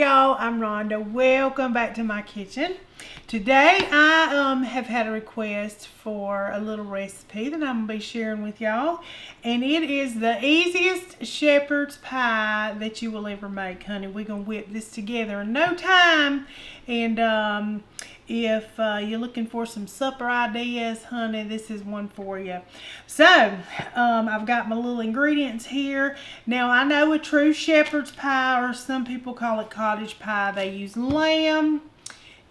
y'all, I'm Rhonda. Welcome back to my kitchen. Today I have had a request for a little recipe that I'm going to be sharing with y'all, and it is the easiest shepherd's pie that you will ever make, honey. We're going to whip this together in no time, and if you're looking for some supper ideas, honey, this is one for you. So, I've got my little ingredients here. Now, I know a true shepherd's pie, or some people call it cottage pie, they use lamb.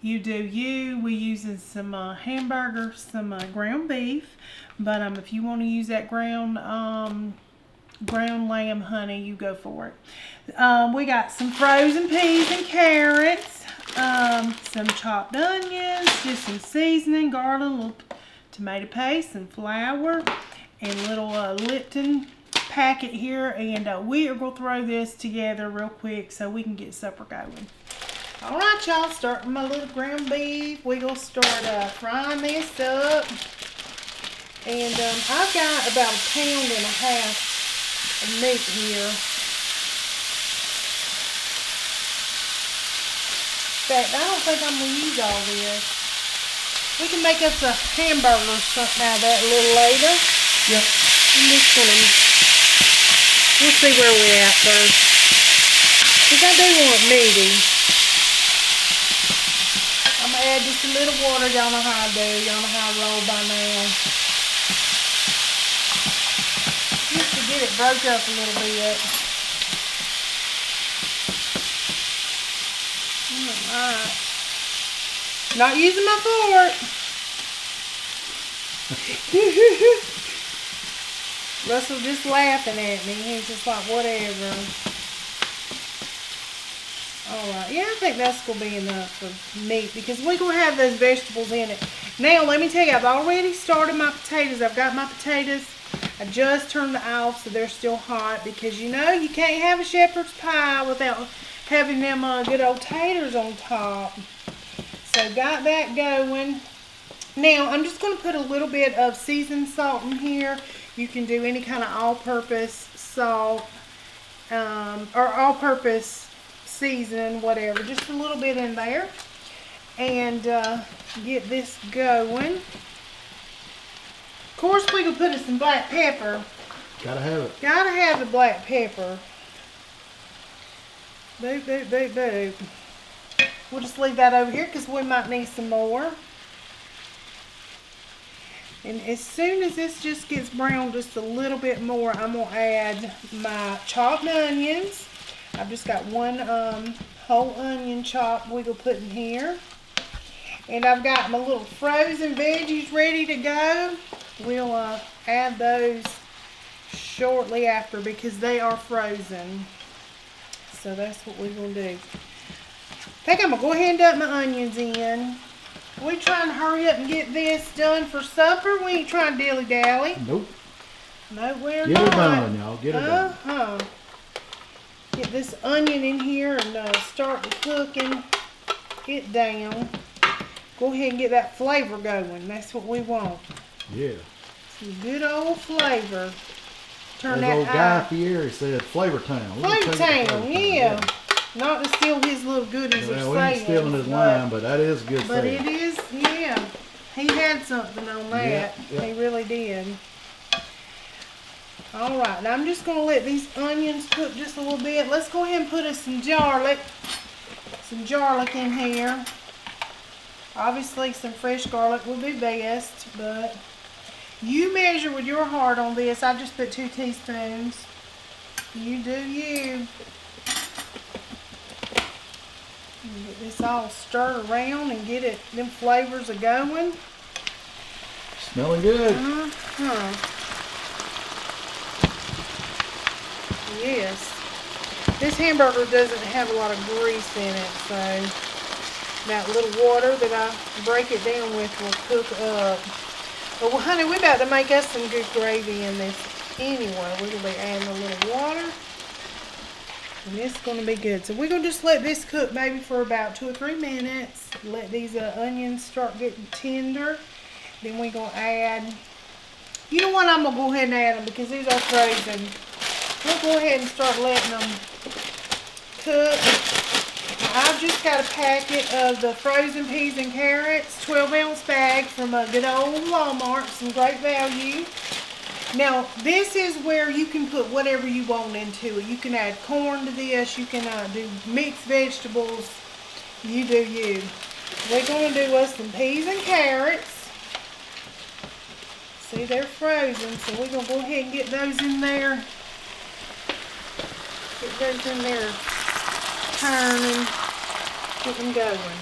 You do you. We're using some hamburger, some ground beef. But if you want to use that ground lamb, honey, you go for it. We got some frozen peas and carrots, some chopped onions, just some seasoning, garlic, a little tomato paste, some flour, and a little Lipton packet here. And we are going to throw this together real quick so we can get supper going. Alright, y'all, start with my little ground beef. We're going to start frying this up. And I've got about 1.5 pounds of meat here. In fact, I don't think I'm going to use all this. We can make us a hamburger or something out of that a little later. Yep. I'm just going to, we'll see where we're at first. Because I do want meaty. I'm going to add just a little water. Y'all know how I do. Y'all know how I roll by now. Just to get it broke up a little bit. Alright. Not using my fork. Russell just laughing at me. He's just like, whatever. Alright, yeah, I think that's going to be enough for meat because we're going to have those vegetables in it. Now, let me tell you, I've already started my potatoes. I've got my potatoes. I just turned them off so they're still hot because, you know, you can't have a shepherd's pie without having them good old taters on top. So, got that going. Now, I'm just going to put a little bit of seasoned salt in here. You can do any kind of all-purpose salt or all-purpose season, whatever, just a little bit in there, and get this going. Of course, we can put in some black pepper. Gotta have it. Gotta have the black pepper. Boop, boop, boop, boop. We'll just leave that over here because we might need some more. And as soon as this just gets brown just a little bit more, I'm going to add my chopped onions. I've just got one whole onion chopped we're going to put in here. And I've got my little frozen veggies ready to go. We'll add those shortly after because they are frozen. So that's what we're going to do. I think I'm going to go ahead and dump my onions in. We trying to hurry up and get this done for supper. We ain't trying to dilly-dally. Nope. No, we're not. Get it done, y'all. Get it done. Get this onion in here and start cooking it down. Go ahead and get that flavor going. That's what we want. Yeah. Some good old flavor. Turn that old Guy Fieri said, Flavor Town. Flavor Town, yeah. Not to steal his little goodies or we ain't stealing his line, but that is good. But it is, yeah. He had something on that. Yeah. He really did. Alright, now I'm just going to let these onions cook just a little bit. Let's go ahead and put us some garlic. Some garlic in here. Obviously, some fresh garlic would be best, but you measure with your heart on this. I just put 2 teaspoons. You do you. Get this all stirred around and get it, them flavors are going. Smelling good. Yes. This hamburger doesn't have a lot of grease in it, so that little water that I break it down with will cook up. But well, honey, we're about to make us some good gravy in this anyway. We're going to be adding a little water. And it's going to be good. So we're going to just let this cook maybe for about 2 or 3 minutes. Let these onions start getting tender. Then we're going to add, you know what, I'm going to go ahead and add them because these are frozen. We'll go ahead and start letting them cook. I've just got a packet of the frozen peas and carrots, 12-ounce bag from a good old Walmart, some great value. Now, this is where you can put whatever you want into it. You can add corn to this, you can do mixed vegetables, you do you. We're going to do us some peas and carrots. See, they're frozen, so we're going to go ahead and get those in there. Get those in there, turning, get them going.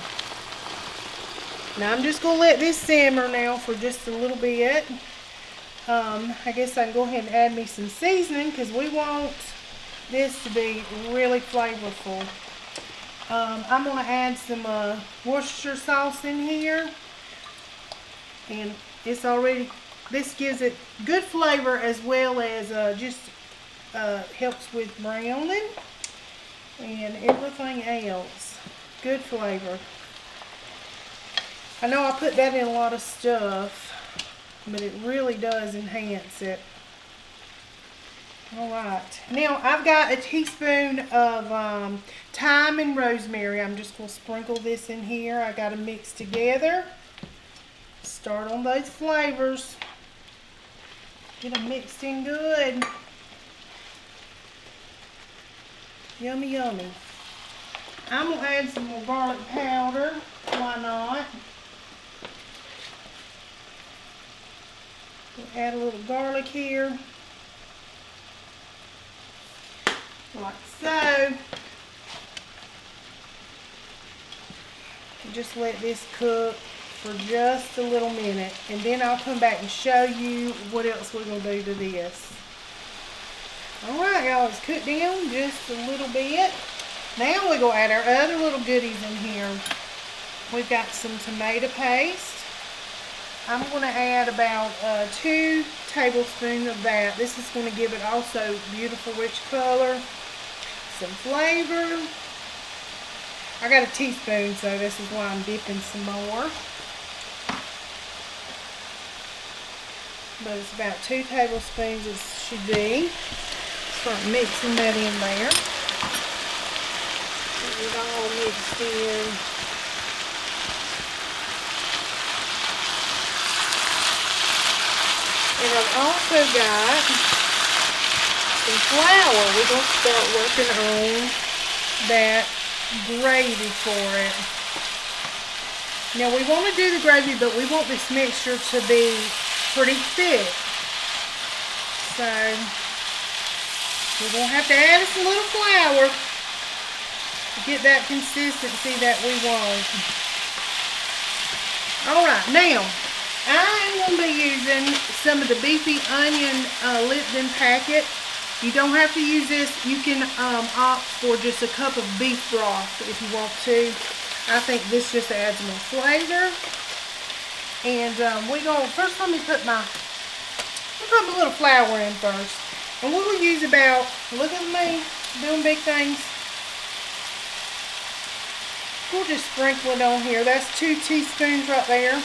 Now I'm just going to let this simmer now for just a little bit. I guess I can go ahead and add me some seasoning because we want this to be really flavorful. I'm going to add some Worcestershire sauce in here. And it's already, this gives it good flavor as well as just helps with browning and everything else. Good flavor. I know I put that in a lot of stuff, but it really does enhance it. Alright, now I've got a teaspoon of thyme and rosemary. I'm just going to sprinkle this in here. I got them mixed together. Start on those flavors. Get them mixed in good. Yummy, yummy. I'm going to add some more garlic powder. Why not? We'll add a little garlic here. Like so. Just let this cook for just a little minute. And then I'll come back and show you what else we're going to do to this. Alright y'all, it's cooked down just a little bit. Now we're going to add our other little goodies in here. We've got some tomato paste. I'm going to add about 2 tablespoons of that. This is going to give it also beautiful rich color. Some flavor. I got a teaspoon, so this is why I'm dipping some more. But it's about 2 tablespoons it should be. Start mixing that in there. Get it all mixed in. And I've also got some flour. We're going to start working on that gravy for it. Now we want to do the gravy, but we want this mixture to be pretty thick. So we're going to have to add us a little flour to get that consistency that we want. Alright, now I'm going to be using some of the beefy onion Lipton packet. You don't have to use this. You can opt for just a cup of beef broth if you want to. I think this just adds more flavor. And we're going to, first let me put my little flour in first. And we will use about, look at me, doing big things. We'll just sprinkle it on here. That's 2 teaspoons right there.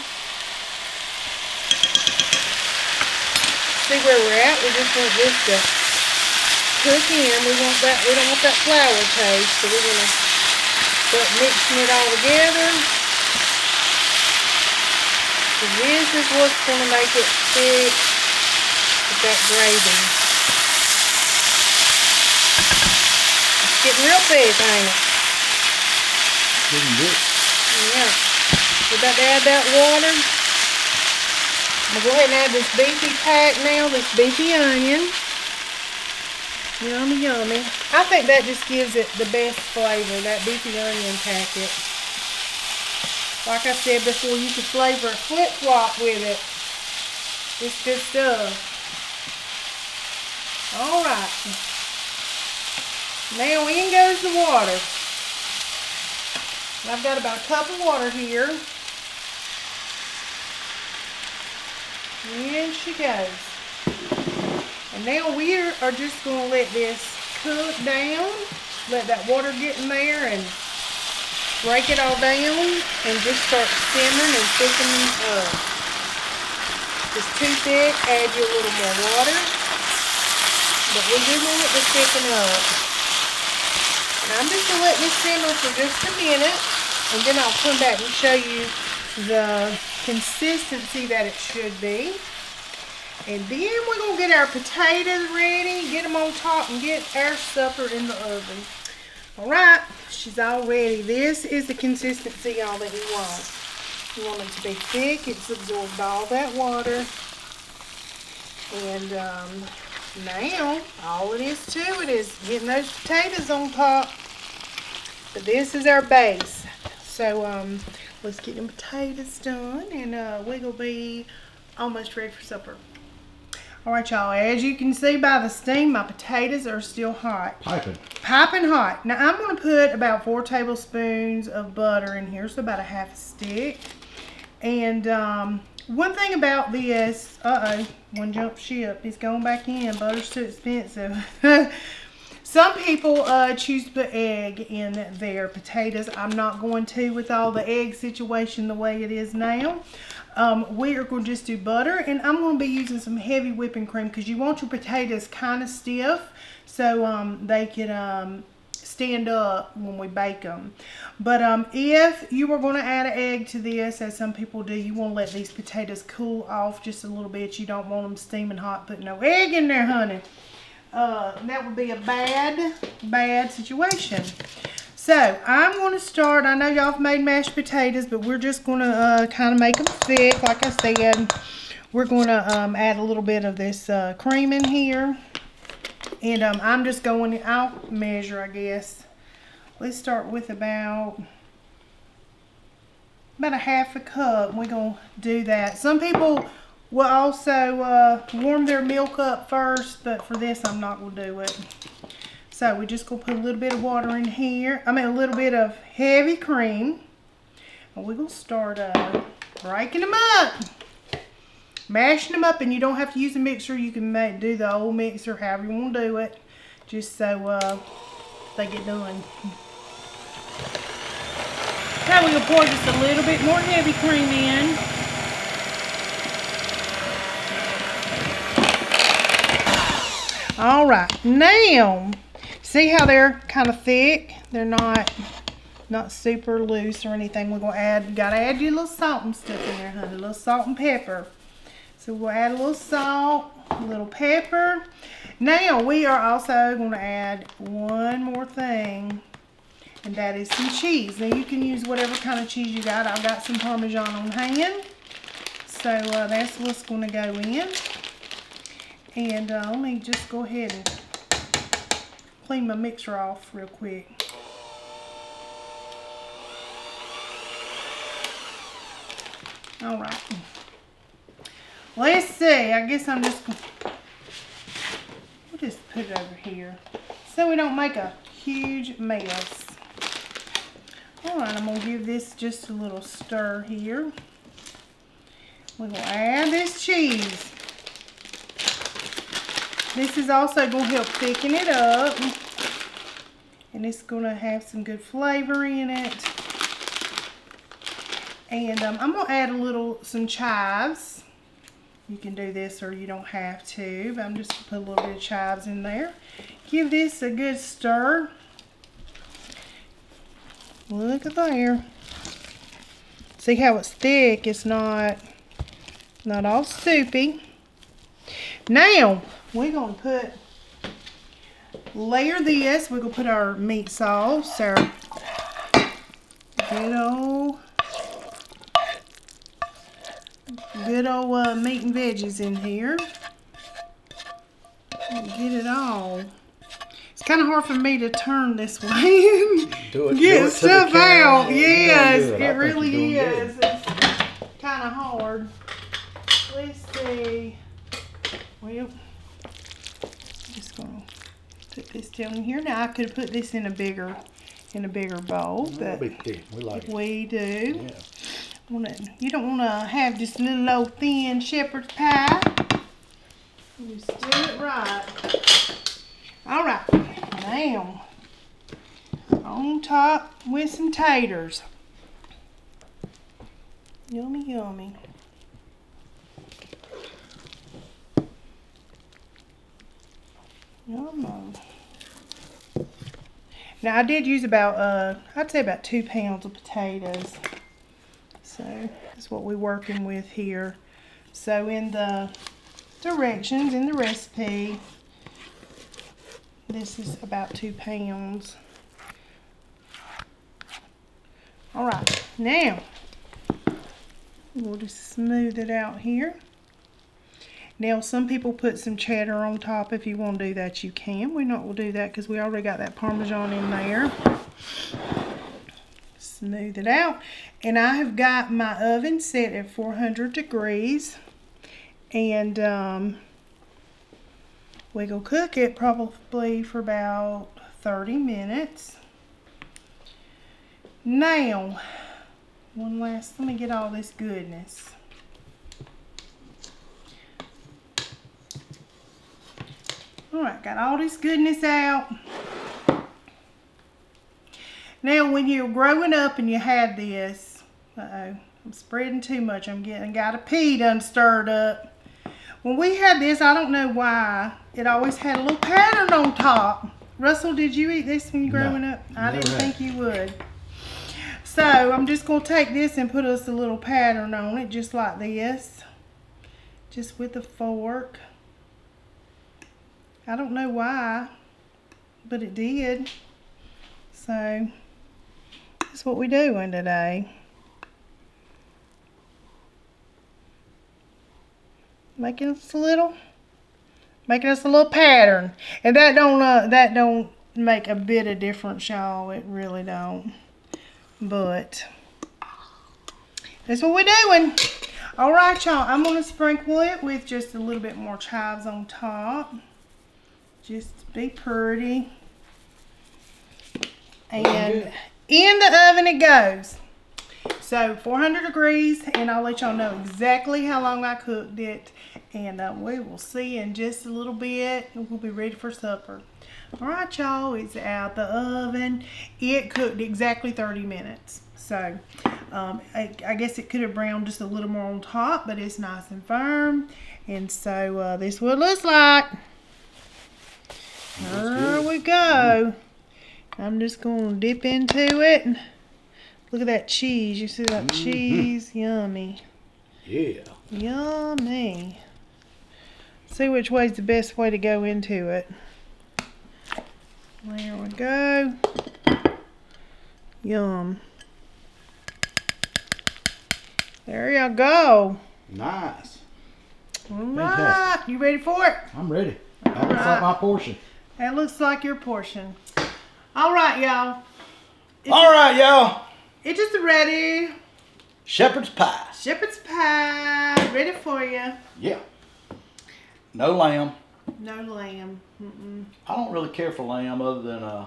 See where we're at? We just want this to cook in. We don't want that flour taste, so we're going to start mixing it all together. So this is what's going to make it thick with that gravy. It's getting real thick, ain't it? Getting good. Yeah. We're about to add that water. I'm going to go ahead and add this beefy pack now, this beefy onion. Yummy, yummy. I think that just gives it the best flavor, that beefy onion packet. Like I said before, you can flavor it flip-flop with it. It's good stuff. Alright. Now in goes the water. I've got about a cup of water here. In she goes. And now we are just going to let this cook down. Let that water get in there and break it all down and just start simmering and thickening up. If it's too thick, add you a little more water. But we do want it to thicken up. And I'm just going to let let this simmer for just a minute, and then I'll come back and show you the consistency that it should be. And then we're going to get our potatoes ready, get them on top, and get our supper in the oven. All right, she's all ready. This is the consistency y'all that you want. You want it to be thick. It's absorbed all that water. And now, all it is to it is getting those potatoes on top. But this is our base. So let's get them potatoes done, and we're going to be almost ready for supper. Alright y'all, as you can see by the steam, my potatoes are still hot. Piping hot. Now I'm going to put about 4 tablespoons of butter in here, so about a half a stick. And one thing about this, one jump ship, it's going back in. Butter's too expensive. Some people choose to put egg in their potatoes. I'm not going to with all the egg situation the way it is now. We are going to just do butter, and I'm going to be using some heavy whipping cream because you want your potatoes kind of stiff so they can stand up when we bake them. But if you were going to add an egg to this, as some people do, you want to let these potatoes cool off just a little bit. You don't want them steaming hot. Put no egg in there, honey. That would be a bad situation. So, I'm going to start. I know y'all have made mashed potatoes, but we're just going to kind of make them thick. Like I said, we're going to add a little bit of this cream in here. And I'm just going, I'll measure, I guess. Let's start with about a half a cup. We're going to do that. Some people will also warm their milk up first, but for this, I'm not going to do it. So we're just going to put a little bit of water in here. A little bit of heavy cream. And we're going to start breaking them up. Mashing them up, and you don't have to use a mixer. You can do the old mixer, however you want to do it. Just so they get done. Now we're going to pour just a little bit more heavy cream in. Alright, now, see how they're kind of thick? They're not super loose or anything. We're going to gotta add your little salt and stuff in there, honey. A little salt and pepper. So we'll add a little salt, a little pepper. Now we are also going to add one more thing, and that is some cheese. Now you can use whatever kind of cheese you got. I've got some Parmesan on hand. So that's what's going to go in. And let me just go ahead and clean my mixer off real quick. All right. Let's see. I guess we'll just put it over here so we don't make a huge mess. All right, I'm going to give this just a little stir here. We're going to add this cheese. This is also going to help thicken it up, and it's going to have some good flavor in it. And I'm going to add some chives. You can do this or you don't have to, but I'm just going to put a little bit of chives in there. Give this a good stir. Look at there. See how it's thick? It's not all soupy. Now, we're going to layer this. We're going to put our meat sauce, our good old meat and veggies in here. Get it all. It's kind of hard for me to turn this way and get stuff out. Yes, it really is. It's kind of hard. Let's see. Well, I'm just going to put this down in here. Now I could put this in a bigger bowl, but we like it. We do. Yeah. You don't want to have just little old thin shepherd's pie. You just do it right. All right, now on top with some taters. Yummy, yummy. Yum. Now I did use about, I'd say about 2 pounds of potatoes. So that's what we're working with here. So in the directions, in the recipe, this is about 2 pounds. All right, now we'll just smooth it out here. Now some people put some cheddar on top. If you want to do that, you can. We're not going to do that because we already got that Parmesan in there. Smooth it out. And I have got my oven set at 400 degrees. And we're going to cook it probably for about 30 minutes. Now, let me get all this goodness. Alright, got all this goodness out. Now, when you're growing up and you had this, I'm spreading too much. Got a pea done stirred up. When we had this, I don't know why, it always had a little pattern on top. Russell, did you eat this when you were growing up? I didn't think you would. So, I'm just going to take this and put us a little pattern on it, just like this. Just with a fork. I don't know why, but it did. So, that's what we're doing today. Making us a little pattern. And that don't make a bit of difference, y'all. It really don't. But that's what we're doing. All right, y'all. I'm going to sprinkle it with just a little bit more chives on top. Just to be pretty. And in the oven it goes. So 400 degrees, and I'll let y'all know exactly how long I cooked it. And we will see in just a little bit. We'll be ready for supper. All right, y'all, it's out the oven. It cooked exactly 30 minutes. So I guess it could have browned just a little more on top, but it's nice and firm. And so this is what it looks like. There we go. I'm just going to dip into it. Look at that cheese. You see that cheese? Yummy. Yeah. Yummy. See which way's the best way to go into it. There we go. Yum. There you go. Nice. All right. You ready for it? I'm ready. That looks like my portion. That looks like your portion. All right, y'all. All right, y'all. It's just ready. Shepherd's pie. Shepherd's pie. Ready for you. Yeah. No lamb. No lamb. I don't really care for lamb other than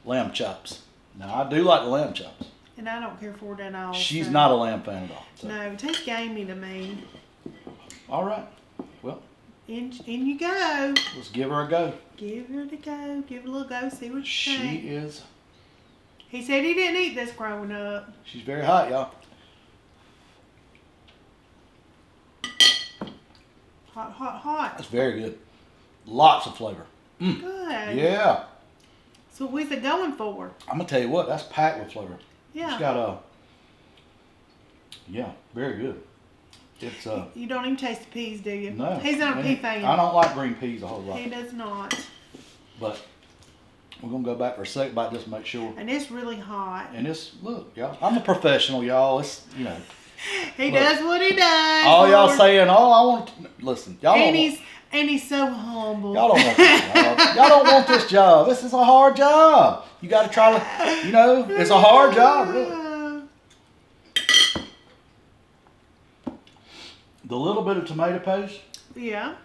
lamb chops. Now, I do like the lamb chops. And I don't care for it at all. She's not a lamb fan at all. So. No, it tastes gamey to me. All right. Well. In you go. Let's give her a go. Give her a go. Give it a little go. See what you think. She is. He said he didn't eat this growing up. She's very hot, y'all. Hot, hot, hot. That's very good. Lots of flavor. Good. Yeah. So what's it going for? I'm going to tell you what. That's packed with flavor. Yeah. It's got a... Yeah, very good. It's You don't even taste the peas, do you? No. He's not a pea fan. I don't like green peas a whole lot. He does not. But we're going to go back for a second bite just to make sure. And it's really hot. And it's, look, y'all, I'm a professional, y'all. It's, you know. He does what he does. All y'all saying, oh, I want to, listen, y'all and he's so humble. Y'all don't want this job. Y'all don't want this job. This is a hard job. You got to try to, you know, it's a hard job, really. The little bit of tomato paste, yeah,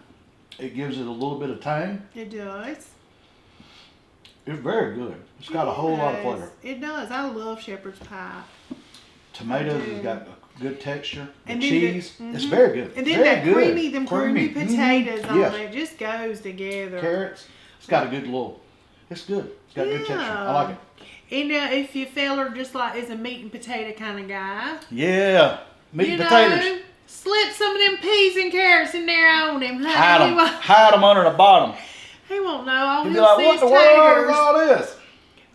it gives it a little bit of tang. It does. It's very good. It's got a whole lot of flavor. It does. I love shepherd's pie. Tomatoes has got a good texture. The and cheese, it's very good. And then very that creamy potatoes on yes. it just goes together. Carrots, it's got a good little, it's good. It's got good texture. I like it. And if you feller just like is a meat and potato kind of guy. Yeah, meat and potatoes. Slip some of them peas and carrots in there on him. Hide them under the bottom. He won't know. All He'll he'll be like, see what is in the world taters. is all this?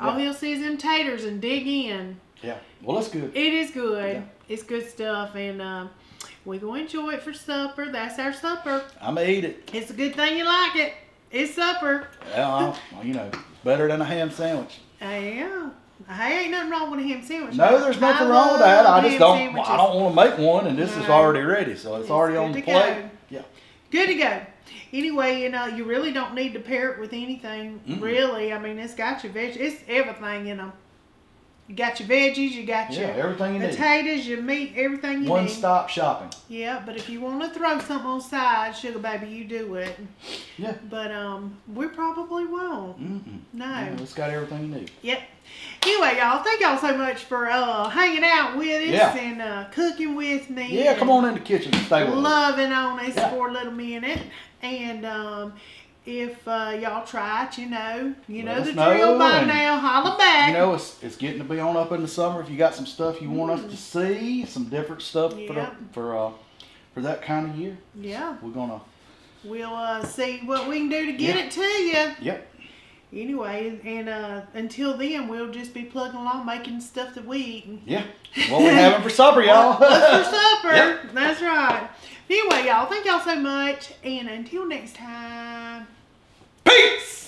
All he'll see is them taters and dig in. Yeah. Well, that's good. It is good. Yeah. It's good stuff, and we're going to enjoy it for supper. That's our supper. I'm going to eat it. It's a good thing you like it. It's supper. Well, you know, better than a ham sandwich. Yeah. Hey, ain't nothing wrong with a ham sandwich. No, there's nothing wrong with that. I just don't. Sandwiches. I don't want to make one, and this is already ready, so it's already on the plate. Go. Yeah. Good to go. Anyway, you really don't need to pair it with anything. Really, I mean, it's got your veg. It's everything in them. You got your veggies. You got your everything you potatoes, your meat, everything you need. One-stop shopping. Yeah, but if you want to throw something on side, sugar baby, you do it. Yeah. But we probably won't. No. Yeah, it's got everything you need. Yep. Anyway, y'all, thank y'all so much for hanging out with us and cooking with me. Yeah, come on in the kitchen and stay with us. Loving on us for a little minute. And if y'all try it, you know the drill by now. Holla back. You know, it's getting to be on up in the summer. If you got some stuff you want us to see, some different stuff for that kind of year. Yeah. We'll see what we can do to get it to you. Yep. Anyway, and until then, we'll just be plugging along, making stuff that we eat. Yeah. What we having for supper, y'all? What's for supper? Yep. That's right. Anyway, y'all, thank y'all so much, and until next time, peace!